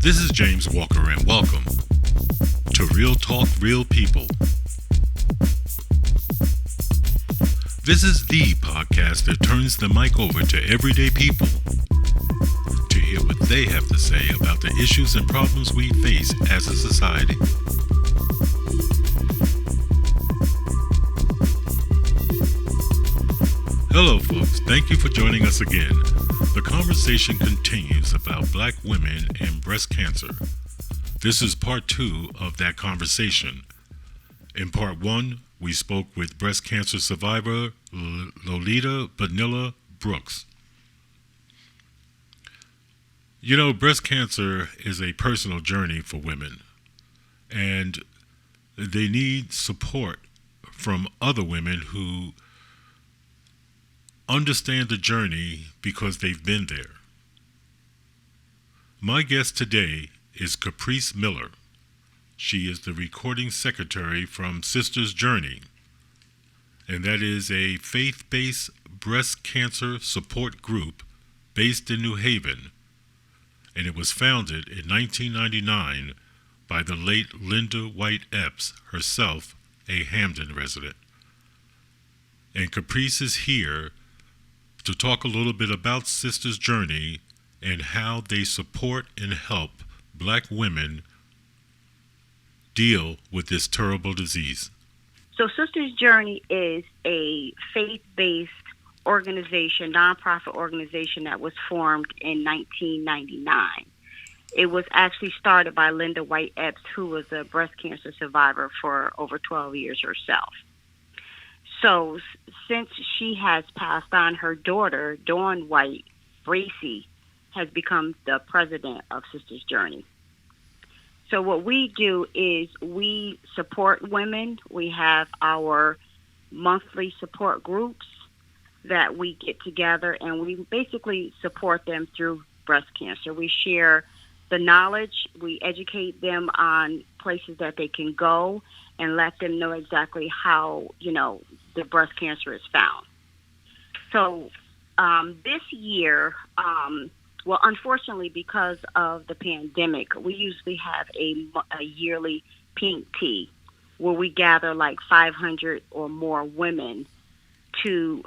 This is James Walker, and welcome to Real Talk, Real People. This is the podcast that turns the mic over to everyday people to hear what they have to say about the issues and problems we face as a society. Hello, folks. Thank you for joining us again. The conversation continues about black women and breast cancer. This is part 2 of that conversation. In part 1, we spoke with breast cancer survivor Lolita Bonilla Brooks. You know, breast cancer is a personal journey for women, and they need support from other women who understand the journey because they've been there. My guest today is Caprice Miller. She is the recording secretary from Sisters Journey, and that is a faith-based breast cancer support group based in New Haven, and it was founded in 1999 by the late Linda White Epps, herself a Hamden resident. And Caprice is here to talk a little bit about Sisters Journey and how they support and help black women deal with this terrible disease. So Sisters Journey is a faith-based organization, nonprofit organization that was formed in 1999. It was actually started by Linda White Epps, who was a breast cancer survivor for over 12 years herself. So since she has passed on, her daughter, Dawn White Bracy, has become the president of Sisters Journey. So what we do is we support women. We have our monthly support groups that we get together, and we basically support them through breast cancer. We share the knowledge. We educate them on places that they can go and let them know exactly how, the breast cancer is found. So this year, unfortunately, because of the pandemic, we usually have a yearly pink tea where we gather like 500 or more women to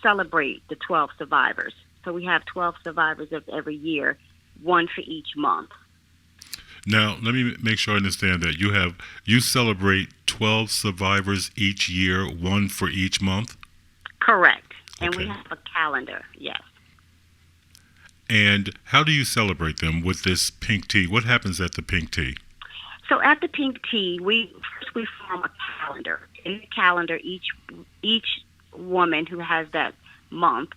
celebrate the 12 survivors. So we have 12 survivors of every year, one for each month. Now, let me make sure I understand that. You celebrate 12 survivors each year, one for each month? Correct. And Okay. we have a calendar, yes. And how do you celebrate them with this pink tea? What happens at the pink tea? So at the pink tea, we form a calendar. In the calendar, each woman who has that month,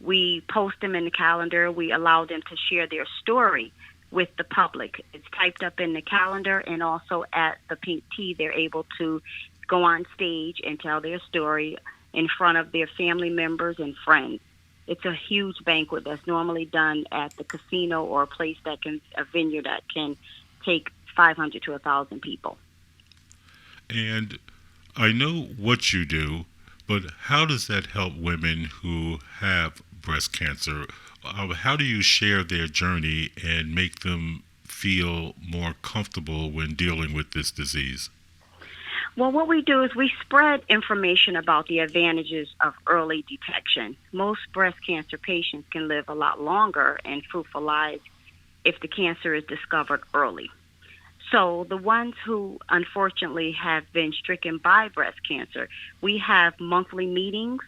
we post them in the calendar. We allow them to share their story with the public. It's typed up in the calendar, and also at the pink tea, they're able to go on stage and tell their story in front of their family members and friends. It's a huge banquet that's normally done at the casino or a venue that can take 500 to 1,000 people. And I know what you do, but how does that help women who have breast cancer? How do you share their journey and make them feel more comfortable when dealing with this disease? Well, what we do is we spread information about the advantages of early detection. Most breast cancer patients can live a lot longer and fruitful lives if the cancer is discovered early. So the ones who unfortunately have been stricken by breast cancer, we have monthly meetings.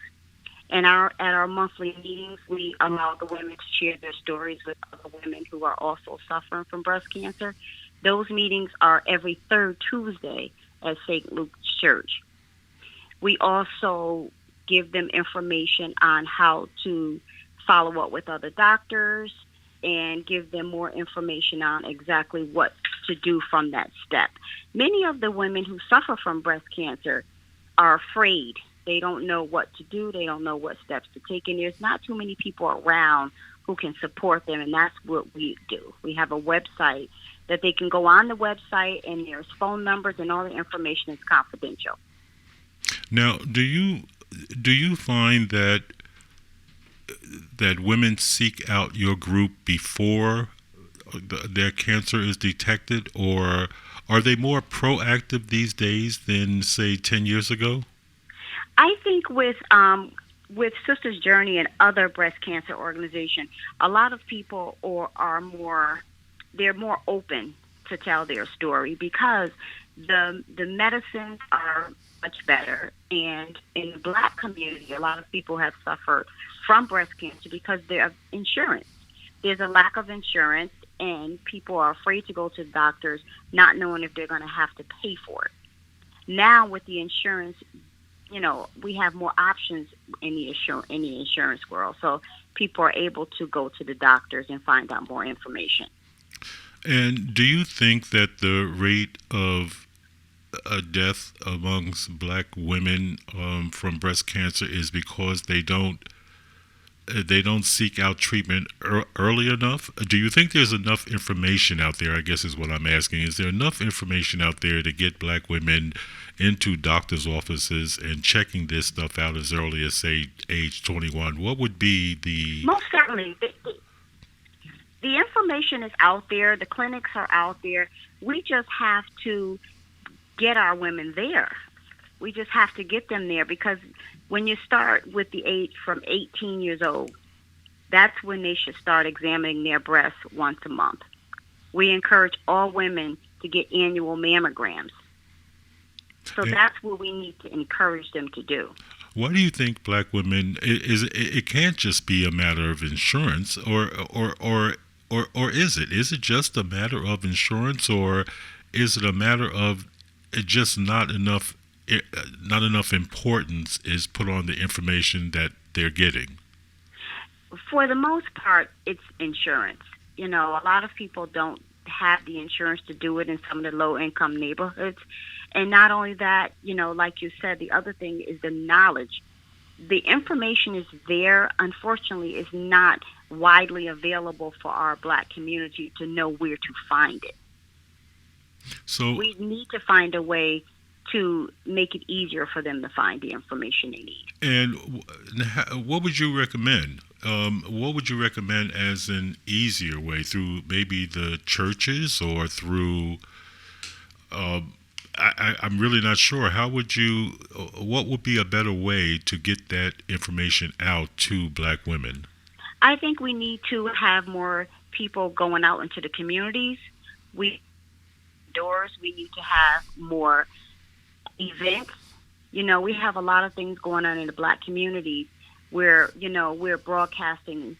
And at our monthly meetings, we allow the women to share their stories with other women who are also suffering from breast cancer. Those meetings are every third Tuesday at St. Luke's Church. We also give them information on how to follow up with other doctors and give them more information on exactly what to do from that step. Many of the women who suffer from breast cancer are afraid. They don't know what to do. They don't know what steps to take. And there's not too many people around who can support them, and that's what we do. We have a website that they can go on the website, and there's phone numbers, and all the information is confidential. Now, do you find that women seek out your group before their cancer is detected, or are they more proactive these days than, say, 10 years ago? I think with Sisters Journey and other breast cancer organizations, a lot of people they're more open to tell their story because the medicines are much better. And in the Black community, a lot of people have suffered from breast cancer because of insurance. There's a lack of insurance, and people are afraid to go to the doctors, not knowing if they're going to have to pay for it. Now with the insurance, we have more options in the insurance world, so people are able to go to the doctors and find out more information. And do you think that the rate of death amongst Black women from breast cancer is because they don't seek out treatment early enough? Do you think there's enough information out there, I guess is what I'm asking. Is there enough information out there to get Black women into doctors' offices and checking this stuff out as early as, say, age 21? What would be the... Most certainly. The information is out there. The clinics are out there. We just have to get our women there. We just have to get them there, because when you start with the age from 18 years old, that's when they should start examining their breasts once a month. We encourage all women to get annual mammograms. So that's what we need to encourage them to do. Why do you think Black women, it can't just be a matter of insurance, or is it? Is it just a matter of insurance, or is it a matter of just not enough importance is put on the information that they're getting? For the most part, it's insurance. A lot of people don't have the insurance to do it in some of the low-income neighborhoods. And not only that, like you said, the other thing is the knowledge. The information is there. Unfortunately, it's not widely available for our Black community to know where to find it. So we need to find a way to make it easier for them to find the information they need. And what would you recommend? What would you recommend as an easier way, through maybe the churches or through... I'm really not sure. What would be a better way to get that information out to Black women? I think we need to have more people going out into the communities. We need to have more events. We have a lot of things going on in the Black community where, we're broadcasting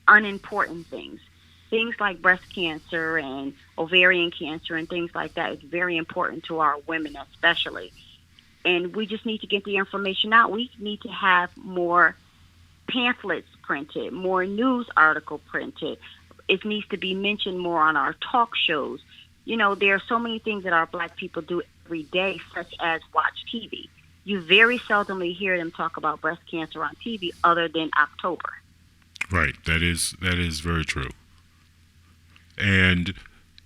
unimportant things. Things like breast cancer and ovarian cancer and things like that is very important to our women especially. And we just need to get the information out. We need to have more pamphlets printed, more news article printed. It needs to be mentioned more on our talk shows. There are so many things that our Black people do every day, such as watch TV. You very seldomly hear them talk about breast cancer on TV other than October. Right. That is very true. And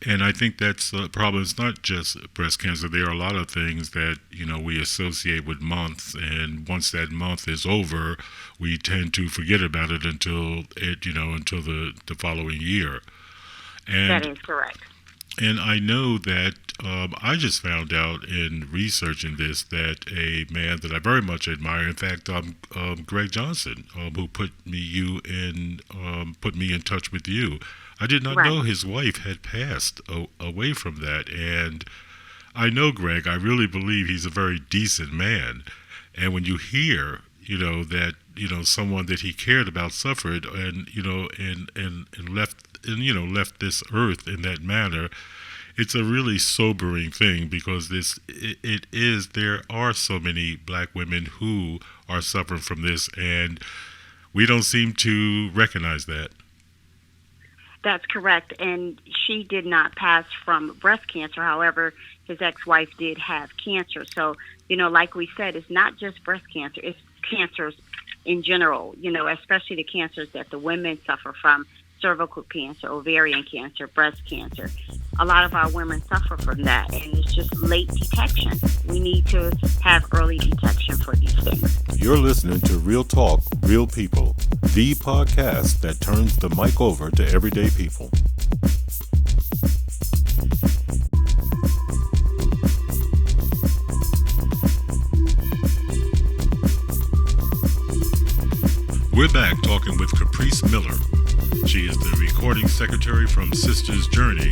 I think that's the problem. It's not just breast cancer. There are a lot of things that, we associate with months, and once that month is over, we tend to forget about it until the following year. And that is correct. And I know that I just found out in researching this that a man that I very much admire, in fact, Greg Johnson, who put me in touch with you. I did not know his wife had passed away from that. And I know Greg, I really believe he's a very decent man. And when you hear, that, someone that he cared about suffered and left this earth in that manner, it's a really sobering thing, because there are so many Black women who are suffering from this, and we don't seem to recognize that. That's correct. And she did not pass from breast cancer. However, his ex-wife did have cancer. So, like we said, it's not just breast cancer. It's cancers in general, especially the cancers that the women suffer from: cervical cancer, ovarian cancer, breast cancer. A lot of our women suffer from that, and it's just late detection. We need to have early detection for these things. You're listening to Real Talk, Real People, the podcast that turns the mic over to everyday people. We're back talking with Caprice Miller. She is the recording secretary from Sisters Journey,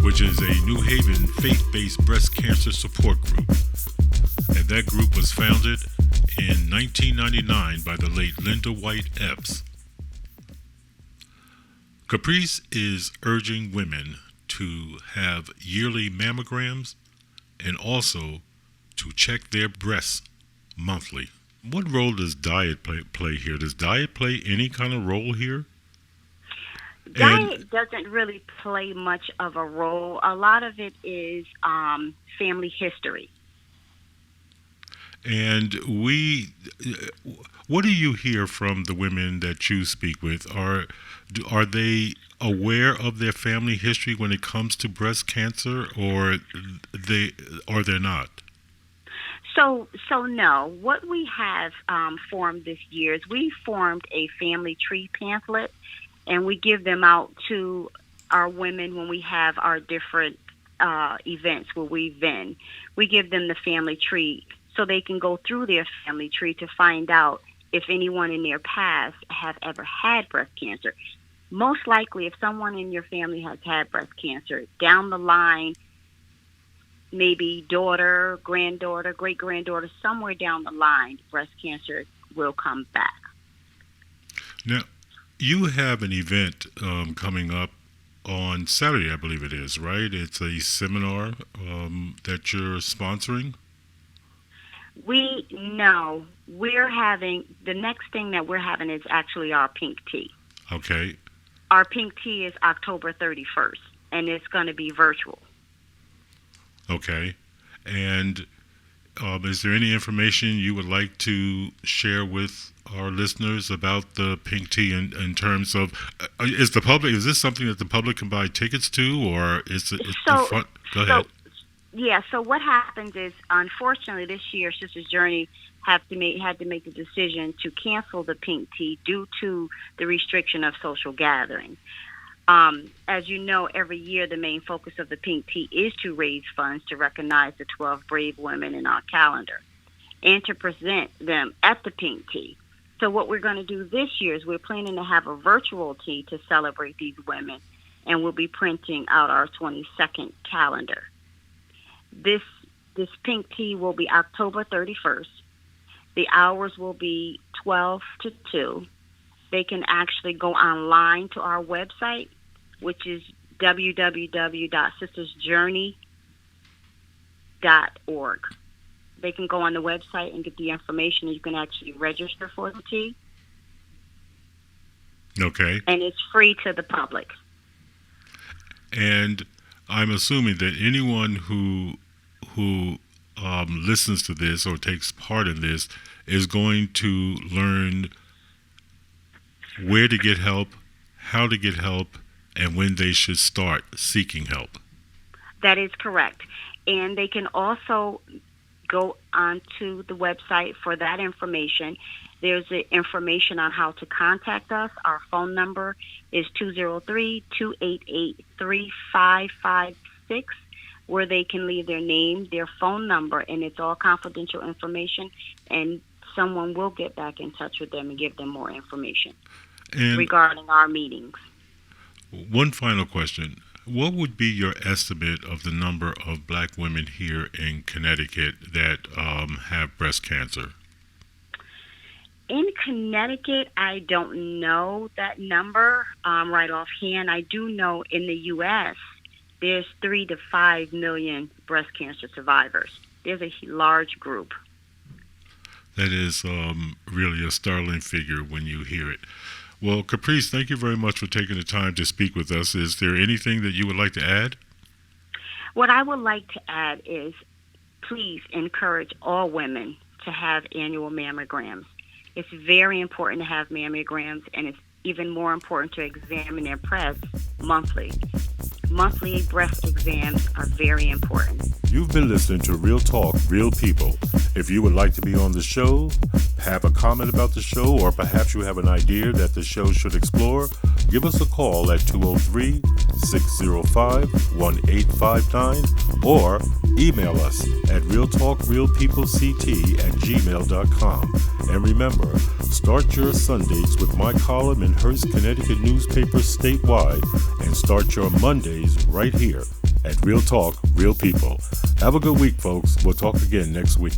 which is a New Haven faith-based breast cancer support group. And that group was founded in 1999 by the late Linda White Epps. Caprice is urging women to have yearly mammograms and also to check their breasts monthly. What role does diet play here? Does diet play any kind of role here? Diet doesn't really play much of a role. A lot of it is family history. And what do you hear from the women that you speak with? Are they aware of their family history when it comes to breast cancer, or they're not? So no. What we have formed this year is we formed a family tree pamphlet, and we give them out to our women when we have our different events where we vend. We give them the family tree so they can go through their family tree to find out if anyone in their past have ever had breast cancer. Most likely, if someone in your family has had breast cancer, down the line, maybe daughter, granddaughter, great-granddaughter, somewhere down the line, breast cancer will come back. Now, you have an event coming up on Saturday, I believe it is, right? It's a seminar that you're sponsoring? The next thing that we're having is actually our pink tea. Okay. Our pink tea is October 31st, and it's going to be virtual. Okay. And is there any information you would like to share with our listeners about the pink tea in terms of, is this something that the public can buy tickets to, or is it the front? Go ahead. Yeah, so what happens is, unfortunately, this year, Sisters Journey had to make the decision to cancel the pink tea due to the restriction of social gatherings. As you know, every year the main focus of the pink tea is to raise funds to recognize the 12 brave women in our calendar and to present them at the pink tea. So what we're going to do this year is we're planning to have a virtual tea to celebrate these women, and we'll be printing out our 22nd calendar. This pink tea will be October 31st. The hours will be 12 to 2. They can actually go online to our website, which is www.sistersjourney.org. They can go on the website and get the information, and you can actually register for the tea. Okay. And it's free to the public. And I'm assuming that anyone who listens to this or takes part in this is going to learn where to get help, how to get help, and when they should start seeking help. That is correct. And they can also go onto the website for that information. There's information on how to contact us. Our phone number is 203-288-3556, where they can leave their name, their phone number, and it's all confidential information, and someone will get back in touch with them and give them more information regarding our meetings. One final question. What would be your estimate of the number of black women here in Connecticut that have breast cancer? In Connecticut, I don't know that number right offhand. I do know in the U.S., there's 3 to 5 million breast cancer survivors. There's a large group. That is really a startling figure when you hear it. Well, Caprice, thank you very much for taking the time to speak with us. Is there anything that you would like to add? What I would like to add is please encourage all women to have annual mammograms. It's very important to have mammograms, and it's even more important to examine their breasts monthly. Monthly breast exams are very important. You've been listening to Real Talk, Real People. If you would like to be on the show, have a comment about the show, or perhaps you have an idea that the show should explore, give us a call at 203-605-1859 or email us at realtalkrealpeoplect@gmail.com. And remember, start your Sundays with my column in Hearst, Connecticut newspapers statewide, and start your Mondays right here at Real Talk, Real People. Have a good week, folks. We'll talk again next week.